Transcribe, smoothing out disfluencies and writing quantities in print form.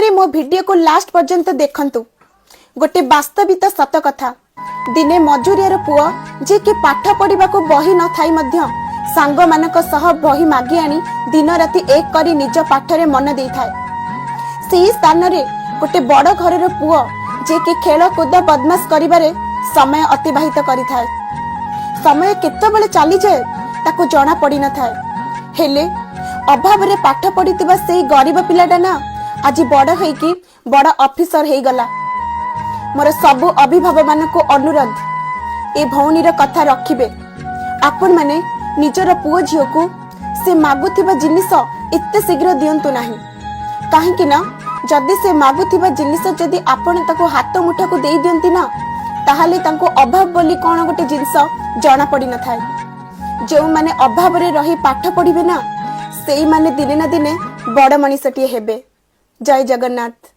दयारे मो वीडियो को लास्ट पर्यंत देखंतु। गोटे वास्तवित सत कथा, दिने मजूरियार पुआ जे कि पाठ पढ़ा को बही न थाई मध्य सांग मानक सह बही मागी आनी दिन राति एक करी निज पाठरे मन दे थाए। सेही स्थान रे गोटे बड़ घरर पुआ जे कि खेल कूद बदमाश करिबारे समय अतिबाहित करि थाए। समय केतेबेले चली जाए ताको जना पड़ी न थाए। हेले अभाव रे पाठ पढ़ितिबा सेही गरीब पिलाटा ना आज बड़ हेकी बड़ ऑफिसर हे गला। मोर सबु अभिभावक मान को अनुरोध, ए भौनीर कथा रखिबे। आपण माने निजर पुओ झियो को से मागुथिबा जिनिस एते शीघ्र दियंतु नाही। काहेकि ना जदि से मागुथिबा जिनिस जदि आपण ताको हाथ मुठा को देई दियंती ना, ताहाले तांको अभाव बोली कोन गोटे जिनिस जना पड़ी न थाए। जो माने अभाव रे रही पाठ पढ़िबे ना, सेई माने दिने ना दिने बड़ मनीषटिए हेबे। जय जगन्नाथ।